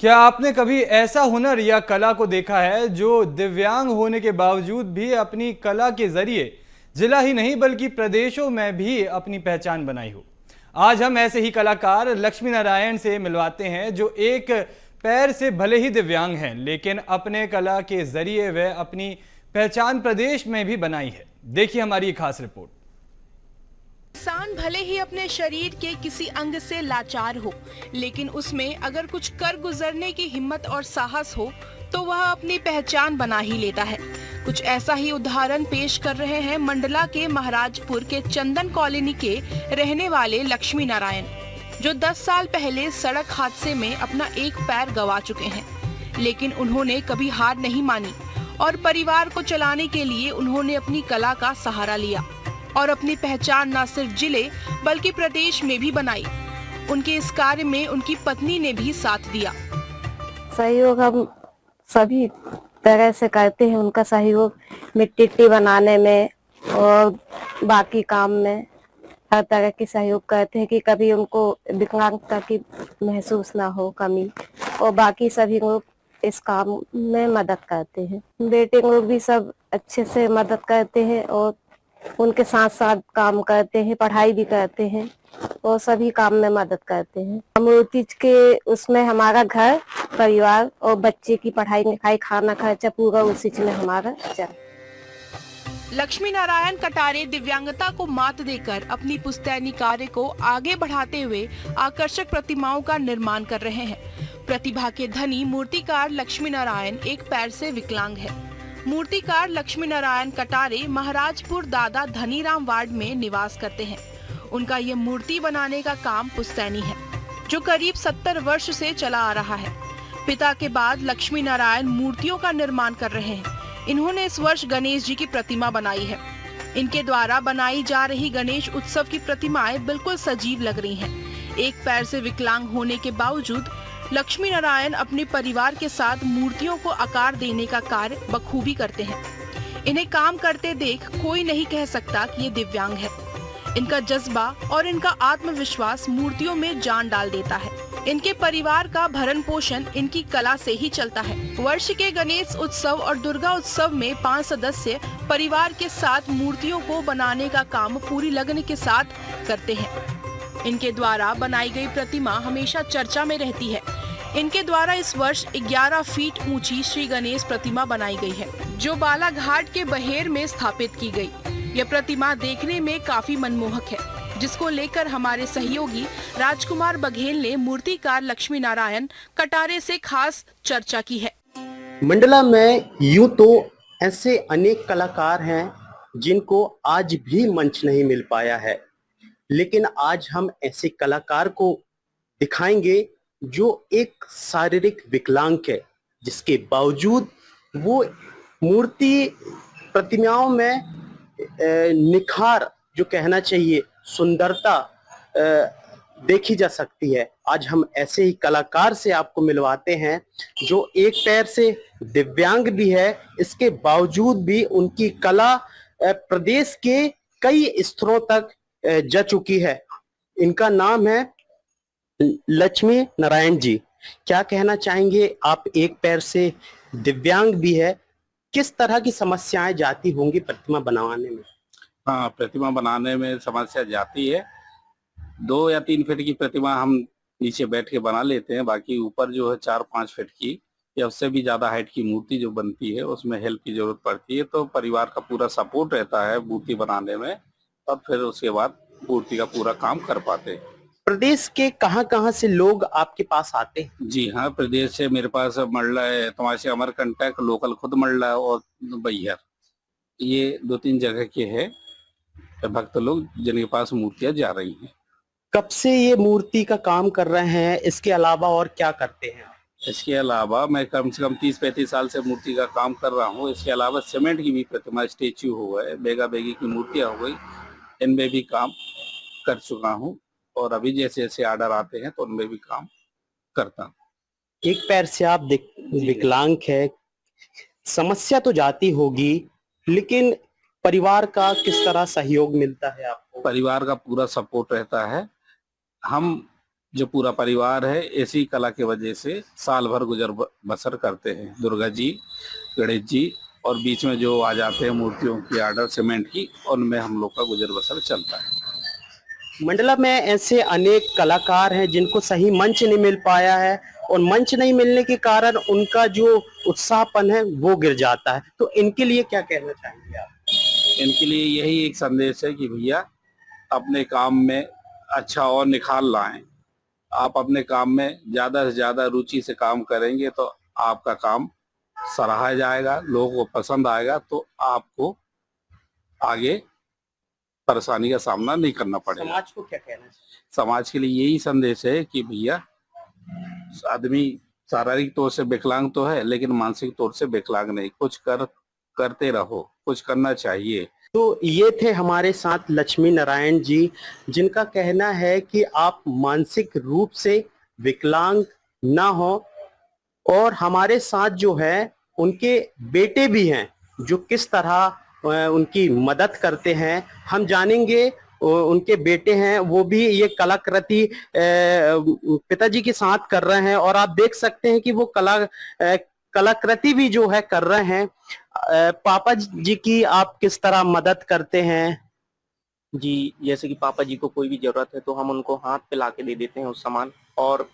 क्या आपने कभी ऐसा हुनर या कला को देखा है जो दिव्यांग होने के बावजूद भी अपनी कला के जरिए जिला ही नहीं बल्कि प्रदेशों में भी अपनी पहचान बनाई हो? आज हम ऐसे ही कलाकार लक्ष्मी नारायण से मिलवाते हैं जो एक पैर से भले ही दिव्यांग हैं लेकिन अपने कला के जरिए वह अपनी पहचान प्रदेश में भी बनाई है। देखिए हमारी खास रिपोर्ट। इंसान भले ही अपने शरीर के किसी अंग से लाचार हो, लेकिन उसमें अगर कुछ कर गुजरने की हिम्मत और साहस हो तो वह अपनी पहचान बना ही लेता है। कुछ ऐसा ही उदाहरण पेश कर रहे हैं मंडला के महाराजपुर के चंदन कॉलोनी के रहने वाले लक्ष्मी नारायण, जो 10 साल पहले सड़क हादसे में अपना एक पैर गंवा चुके हैं। लेकिन उन्होंने कभी हार नहीं मानी और परिवार को चलाने के लिए उन्होंने अपनी कला का सहारा लिया और अपनी पहचान न सिर्फ जिले बल्कि प्रदेश में भी बनाई। उनके इस कार्य में उनकी पत्नी ने भी साथ दिया। सहयोग हम सभी तरह से करते हैं, उनका सहयोग मिट्टी बनाने में और बाकी काम में हर तरह की सहयोग करते हैं कि कभी उनको विकलांगता की महसूस ना हो कमी, और बाकी सभी लोग इस काम में मदद करते हैं। बेटे लोग भी सब अच्छे से मदद करते हैं और उनके साथ साथ काम करते हैं, पढ़ाई भी करते हैं और सभी काम में मदद करते हैं। मूर्ति के उसमें हमारा घर परिवार और बच्चे की पढ़ाई लिखाई खाना खर्चा पूरा उसी में हमारा चल। लक्ष्मी नारायण कटारे दिव्यांगता को मात देकर अपनी पुश्तैनी कार्य को आगे बढ़ाते हुए आकर्षक प्रतिमाओं का निर्माण कर रहे हैं। प्रतिभा के धनी मूर्तिकार लक्ष्मी नारायण एक पैर से विकलांग है। मूर्तिकार लक्ष्मी नारायण कटारे महाराजपुर दादा धनीराम वार्ड में निवास करते हैं। उनका ये मूर्ति बनाने का काम पुश्तैनी है जो करीब 70 वर्ष से चला आ रहा है। पिता के बाद लक्ष्मी नारायण मूर्तियों का निर्माण कर रहे हैं। इन्होंने इस वर्ष गणेश जी की प्रतिमा बनाई है। इनके द्वारा बनाई जा रही गणेश उत्सव की प्रतिमाएं बिल्कुल सजीव लग रही हैं। एक पैर से विकलांग होने के बावजूद लक्ष्मी नारायण अपने परिवार के साथ मूर्तियों को आकार देने का कार्य बखूबी करते हैं। इन्हें काम करते देख कोई नहीं कह सकता कि ये दिव्यांग है। इनका जज्बा और इनका आत्मविश्वास मूर्तियों में जान डाल देता है। इनके परिवार का भरण पोषण इनकी कला से ही चलता है। वर्ष के गणेश उत्सव और दुर्गा उत्सव में 5 सदस्य परिवार के साथ मूर्तियों को बनाने का काम पूरी लगन के साथ करते हैं। इनके द्वारा बनाई गई प्रतिमा हमेशा चर्चा में रहती है। इनके द्वारा इस वर्ष 11 फीट ऊंची श्री गणेश प्रतिमा बनाई गई है, जो बालाघाट के बहेर में स्थापित की गई। यह प्रतिमा देखने में काफी मनमोहक है, जिसको लेकर हमारे सहयोगी राजकुमार बघेल ने मूर्तिकार लक्ष्मी नारायण कटारे से खास चर्चा की है। मंडला में यूं तो ऐसे अनेक कलाकार हैं जिनको आज भी मंच नहीं मिल पाया है, लेकिन आज हम ऐसे कलाकार को दिखाएंगे जो एक शारीरिक विकलांग है, जिसके बावजूद वो मूर्ति प्रतिमाओं में निखार जो कहना चाहिए सुंदरता देखी जा सकती है। आज हम ऐसे ही कलाकार से आपको मिलवाते हैं जो एक पैर से दिव्यांग भी है, इसके बावजूद भी उनकी कला प्रदेश के कई स्तरों तक जा चुकी है। इनका नाम है लक्ष्मी नारायण जी। क्या कहना चाहेंगे आप? एक पैर से दिव्यांग भी है, किस तरह की समस्याएं जाती होंगी प्रतिमा बनाने में? हाँ, प्रतिमा बनाने में समस्या जाती है। 2 या 3 फीट की प्रतिमा हम नीचे बैठ के बना लेते हैं, बाकी ऊपर जो है 4-5 फीट की या उससे भी ज्यादा हाइट की मूर्ति जो बनती है उसमें हेल्प की जरूरत पड़ती है। तो परिवार का पूरा सपोर्ट रहता है मूर्ति बनाने में, तब फिर उसके बाद मूर्ति का पूरा काम कर पाते हैं। प्रदेश के कहां-कहां से लोग आपके पास आते हैं? जी हाँ, प्रदेश से मेरे पास मंडला है, तमाशे अमरकंटक, लोकल खुद मंडला और बैहर, ये 2-3 जगह के हैं भक्त लोग जिनके पास मूर्तियां जा रही हैं। कब से ये मूर्ति का काम कर रहे हैं? इसके अलावा और क्या करते हैं? इसके अलावा मैं कम से कम 30-35 साल से मूर्ति का काम कर रहा हूँ। इसके अलावा सीमेंट की भी प्रतिमा, स्टेच्यू हो गए, बेगा बेगी की मूर्तियां हो गई, इनमें भी काम कर चुका हूँ और अभी जैसे जैसे ऑर्डर आते हैं तो उनमें भी काम करता हूँ। एक पैर से आप विकलांग है, समस्या तो जाती होगी, लेकिन परिवार का किस तरह सहयोग मिलता है आपको? परिवार का पूरा सपोर्ट रहता है। हम जो पूरा परिवार है इसी कला के वजह से साल भर गुजर बसर करते हैं। दुर्गा जी, गणेश जी और बीच में जो आ जाते हैं मूर्तियों की ऑर्डर सीमेंट की, उनमें हम लोग का गुजर बसर चलता है। मंडला में ऐसे अनेक कलाकार हैं जिनको सही मंच नहीं मिल पाया है और मंच नहीं मिलने के कारण उनका जो उत्साहपन है वो गिर जाता है। तो इनके लिए क्या कहना चाहेंगे आप? इनके लिए यही एक संदेश है कि भैया अपने काम में अच्छा और निखार लाएं। आप अपने काम में ज्यादा से ज्यादा रुचि से काम करेंगे तो आपका काम सराहा जाएगा, लोगों को पसंद आएगा, तो आपको आगे परेशानी का सामना नहीं करना पड़ेगा। समाज को क्या कहना चाहिए? समाज के लिए यही संदेश है कि भैया आदमी शारीरिक तौर से विकलांग तो है लेकिन मानसिक तौर से विकलांग नहीं। कुछ करते रहो, कुछ करना चाहिए। तो ये थे हमारे साथ लक्ष्मी नारायण जी, जिनका कहना है कि आप मानसिक रूप से विकलांग ना हो। और हमारे साथ जो है उनके बेटे भी हैं जो किस तरह उनकी मदद करते हैं हम जानेंगे। उनके बेटे हैं वो भी ये कलाकृति पिताजी के साथ कर रहे हैं और आप देख सकते हैं कि वो कलाकृति भी जो है कर रहे हैं। पापा जी की आप किस तरह मदद करते हैं? जी, जैसे कि पापा जी को कोई भी जरूरत है तो हम उनको हाथ पे लाके दे देते हैं उस सामान, और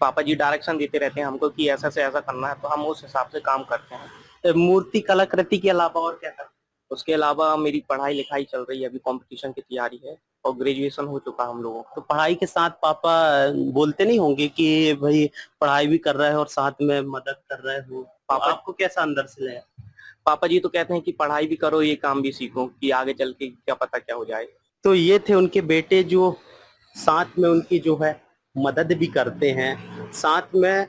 पापा जी डायरेक्शन देते रहते हैं हमको कि ऐसा से ऐसा करना है, तो हम उस हिसाब से काम करते हैं। मूर्ति कलाकृति के अलावा और क्या करते हैं? उसके अलावा मेरी पढ़ाई लिखाई चल रही है, अभी कंपटीशन की तैयारी है और ग्रेजुएशन हो चुका हम लोगों को। तो पढ़ाई के साथ पापा बोलते नहीं होंगे कि भाई पढ़ाई भी कर रहे हो और साथ में मदद कर रहे हो? पापा आपको कैसा अंदर से लगा? पापा जी तो कहते हैं कि पढ़ाई भी करो, ये काम भी सीखो कि आगे चल के क्या पता क्या हो जाए। तो ये थे उनके बेटे जो साथ में उनकी जो है मदद भी करते हैं, साथ में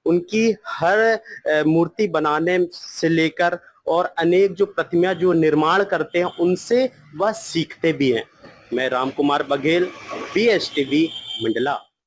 उनकी हर मूर्ति बनाने से लेकर और अनेक जो प्रतिमा जो निर्माण करते हैं उनसे वह सीखते भी हैं। मैं राम कुमार बघेल, BSTV मंडला।